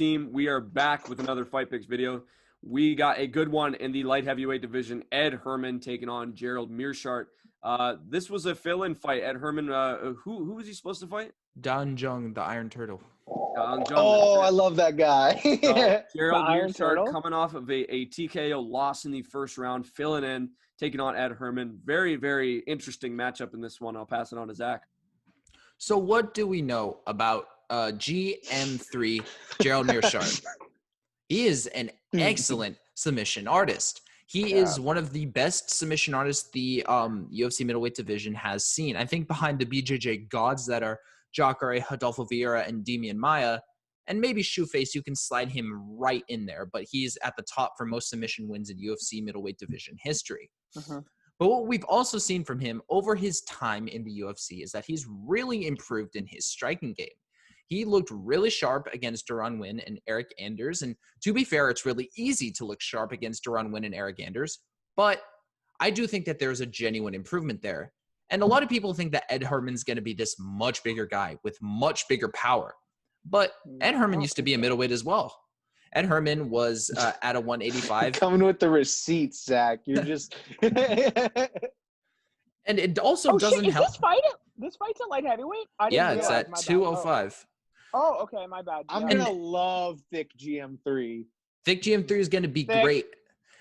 team? We are back with another Fight Picks video. We got a good one in the light heavyweight division. Ed Herman taking on Gerald Meerschaert. This was a fill-in fight. Ed Herman, who was he supposed to fight? Dan Jung, the Iron Turtle. I love that guy. So, Gerald Iron Meerschaert Turtle? coming off of a TKO loss in the first round, filling in, taking on Ed Herman. Very, very interesting matchup in this one. I'll pass it on to Zach. So what do we know about GM3 Gerald Meerschaert? He is an excellent submission artist. He is one of the best submission artists the UFC middleweight division has seen. I think behind the BJJ gods that are Jacare, Adolfo Vieira, and Demian Maia, and maybe Shoeface, you can slide him right in there, but he's at the top for most submission wins in UFC middleweight division history. But what we've also seen from him over his time in the UFC is that he's really improved in his striking game. He looked really sharp against Duran Win and Eric Anders. And to be fair, it's really easy to look sharp against Duran Win and Eric Anders. But I do think that there's a genuine improvement there. And a lot of people think that Ed Herman's going to be this much bigger guy with much bigger power. But Ed Herman used to be a middleweight as well. Ed Herman was at a 185. Coming with the receipts, Zach. You're just. And it also doesn't help. This fight's at light heavyweight? Yeah, it's at 205. Oh, okay, my bad. I'm going to love thick GM3. Thick GM3 is going to be great.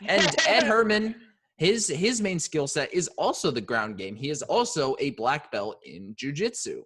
And Ed Herman, his main skill set is also the ground game. He is also a black belt in jiu-jitsu.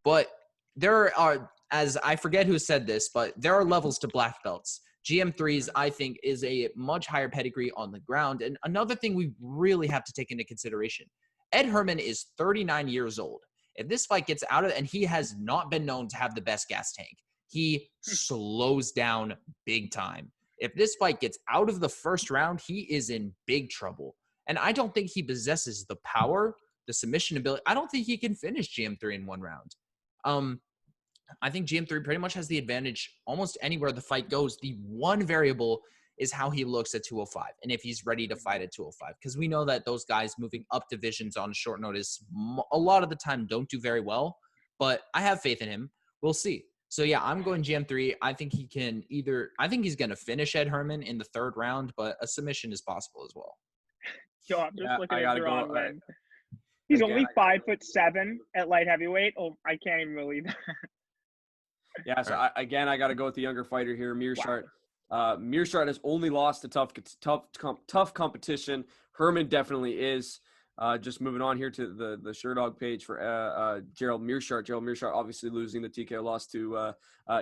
But there are, as I forget who said this, but there are levels to black belts. GM3's, I think, is a much higher pedigree on the ground. And another thing we really have to take into consideration, Ed Herman is 39 years old. If this fight gets out of it, and he has not been known to have the best gas tank, he slows down big time. If this fight gets out of the first round, he is in big trouble. And I don't think he possesses the power, the submission ability. I don't think he can finish GM3 in one round. I think GM3 pretty much has the advantage almost anywhere the fight goes. The one variable is how he looks at 205 and if he's ready to fight at 205. Because we know that those guys moving up divisions on short notice a lot of the time don't do very well. But I have faith in him. We'll see. So, yeah, I'm going GM3. I think he can I think he's going to finish Ed Herman in the third round, but a submission is possible as well. Yo, I'm just looking at Duran Win. He's He's only 5'7" at light heavyweight. Oh, I can't even believe that. Yeah, so I got to go with the younger fighter here, Meerschaert. Meerschaert has only lost to tough competition. Herman definitely is. Just moving on here to the Sherdog page for Gerald Meerschaert. Gerald Meerschaert obviously losing the TKO loss to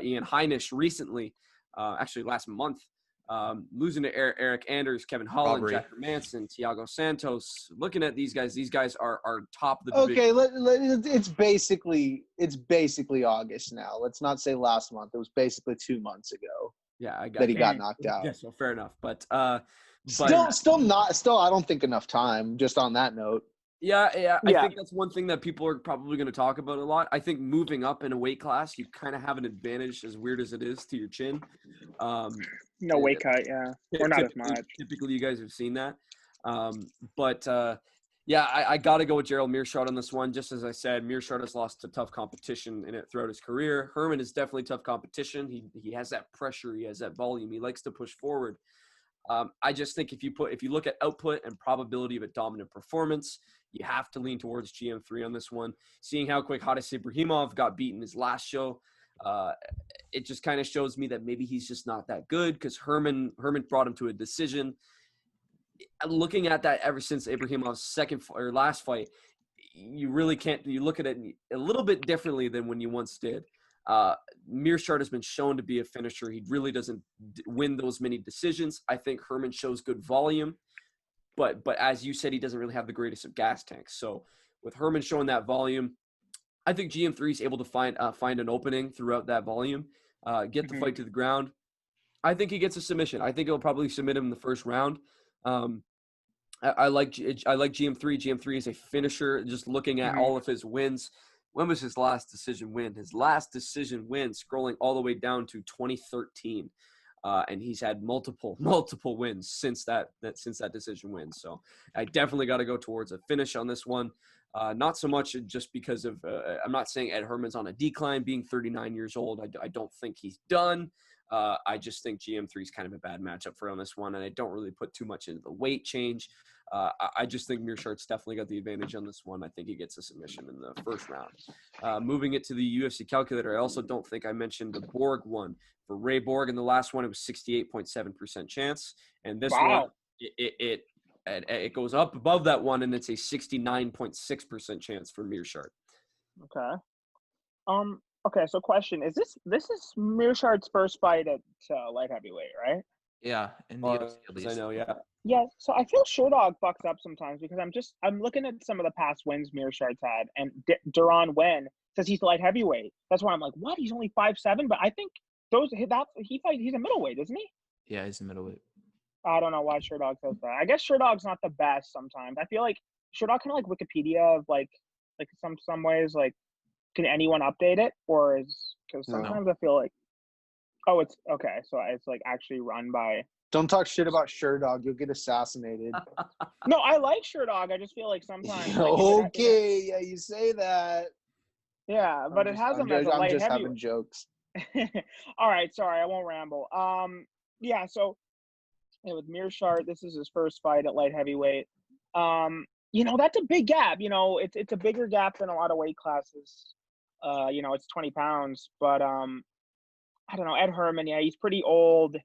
Ian Heinisch recently, actually last month. Losing to Eric Anders, Kevin Holland, Jack Manson, Thiago Santos. Looking at these guys are top of the division. Okay, it's basically August now. Let's not say last month. It was basically 2 months ago. Yeah, he got knocked out. Yeah, so fair enough. But still, I don't think enough time. Just on that note. Yeah. I think that's one thing that people are probably going to talk about a lot. I think moving up in a weight class, you kind of have an advantage, as weird as it is, to your chin. No weight cut, yeah. Or not as much. Typically, you guys have seen that. I got to go with Gerald Meerschaert on this one. Just as I said, Meerschaert has lost to tough competition in it throughout his career. Herman is definitely tough competition. He has that pressure. He has that volume. He likes to push forward. I just think if you look at output and probability of a dominant performance, you have to lean towards GM3 on this one. Seeing how quick Hadis Ibrahimov got beaten his last show, it just kind of shows me that maybe he's just not that good because Herman brought him to a decision. Looking at that ever since Ibrahimov's last fight, you really can't. You look at it a little bit differently than when you once did. Meerschaert has been shown to be a finisher. He really doesn't win those many decisions. I think Herman shows good volume, but as you said, he doesn't really have the greatest of gas tanks. So with Herman showing that volume, I think GM3 is able to find an opening throughout that volume, get the fight to the ground. I think he gets a submission. I think he'll probably submit him in the first round. I like GM3. GM3 is a finisher. Just looking at all of his wins. When was his last decision win? His last decision win, scrolling all the way down to 2013. And he's had multiple wins since that decision win. So I definitely got to go towards a finish on this one. Not so much just because of I'm not saying Ed Herman's on a decline, being 39 years old. I don't think he's done. I just think GM3 is kind of a bad matchup for on this one, and I don't really put too much into the weight change. I just think Meerschaert's definitely got the advantage on this one. I think he gets a submission in the first round. Moving it to the UFC calculator, I also don't think I mentioned the Borg one. For Ray Borg in the last one, it was 68.7% chance, and this one it goes up above that one, and it's a 69.6% chance for Meerschaert. Okay. Okay. So, question: this is Meerschaert's first fight at light heavyweight, right? Yeah, in the Or, UFC at as I least. know, yeah. Yeah. So I feel Sherdog fucks up sometimes because I'm looking at some of the past wins Meerschaert's had, and Duran Wen says he's light heavyweight. That's why I'm like, what? He's only 5'7", but I think he's a middleweight, isn't he? Yeah, he's a middleweight. I don't know why Sherdog says that. I guess Sherdog's not the best sometimes. I feel like Sherdog kind of like Wikipedia of like some ways, like, can anyone update it, or because sometimes I feel like, oh, it's okay, so it's like actually run by. Don't talk shit about Sherdog. You'll get assassinated. No, I like Sherdog. I just feel like sometimes. Okay, yeah, you say that. Yeah, but it has him as a light I'm just heavyweight. having jokes. All right, sorry, I won't ramble. Yeah, so with Meerschaert, this is his first fight at light heavyweight. That's a big gap. It's a bigger gap than a lot of weight classes. It's 20 pounds, but I don't know. Ed Herman, yeah, he's pretty old.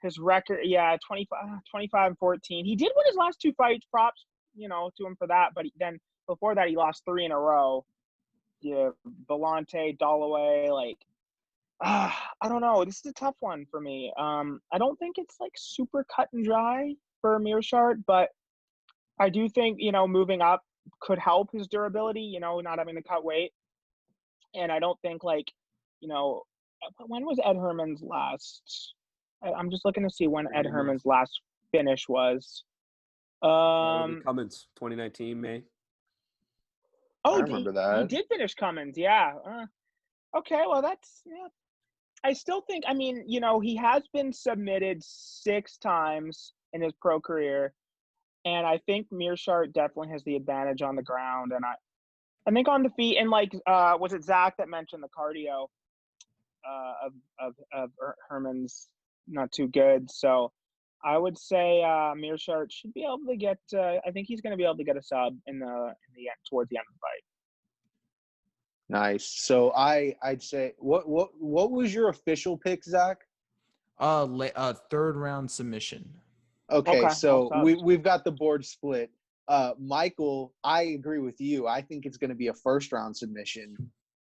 His record, yeah, 25-14. He did win his last 2 fights. Props, to him for that. But then before that, he lost 3 in a row. Yeah, Belmonte, Dalloway, like, I don't know. This is a tough one for me. I don't think it's like super cut and dry for Meerschaert, but I do think, moving up could help his durability, not having to cut weight. And I don't think when was Ed Herman's last? I'm just looking to see when Ed Herman's last finish was. Cummins, 2019 May. I remember that. He did finish Cummins, yeah. Okay, well I still think, he has been submitted 6 times in his pro career, and I think Meerschaert definitely has the advantage on the ground, and I think on the feet, and was it Zach that mentioned the cardio of Herman's not too good, so I would say Meerschaert should be able to get. I think he's going to be able to get a sub in the end, towards the end of the fight. Nice. So I'd say what was your official pick, Zach? Third round submission. Okay, so we've got the board split. Michael, I agree with you. I think it's going to be a first round submission.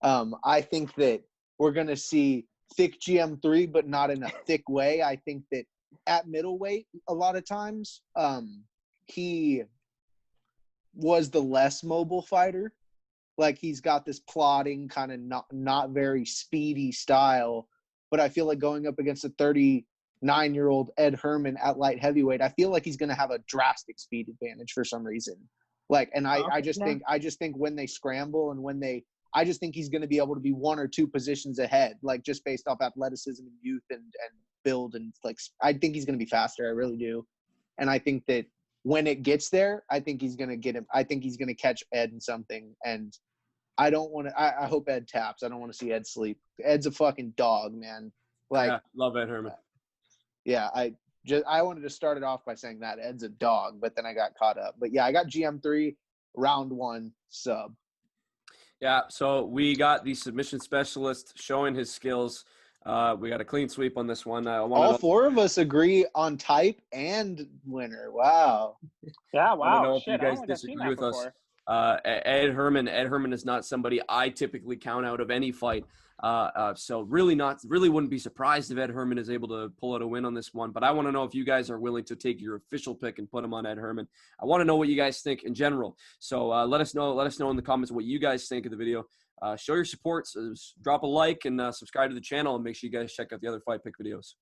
I think that we're going to see thick GM3, but not in a thick way. I think that at middleweight, a lot of times, he was the less mobile fighter. Like, he's got this plodding, kind of not very speedy style. But I feel like going up against a 39-year-old Ed Herman at light heavyweight, I feel like he's going to have a drastic speed advantage for some reason. I just think when they scramble and I just think he's going to be able to be 1 or 2 positions ahead, like, just based off athleticism and youth and build, and I think he's going to be faster. I really do. And I think that when it gets there, I think he's going to get him. I think he's going to catch Ed in something. And I don't want to, I hope Ed taps. I don't want to see Ed sleep. Ed's a fucking dog, man. Love Ed Herman. Yeah. I wanted to start it off by saying that Ed's a dog, but then I got caught up. But yeah, I got GM3 round 1 sub. Yeah. So we got the submission specialist showing his skills. We got a clean sweep on this one. All 4 of us agree on type and winner. Wow. Yeah, wow. I don't know if Shit, you guys disagree with us. Ed Herman is not somebody I typically count out of any fight. So really wouldn't be surprised if Ed Herman is able to pull out a win on this one. But I want to know if you guys are willing to take your official pick and put him on Ed Herman. I want to know what you guys think in general. So let us know in the comments what you guys think of the video. Show your support. So drop a like and subscribe to the channel, and make sure you guys check out the other Fight Pick videos.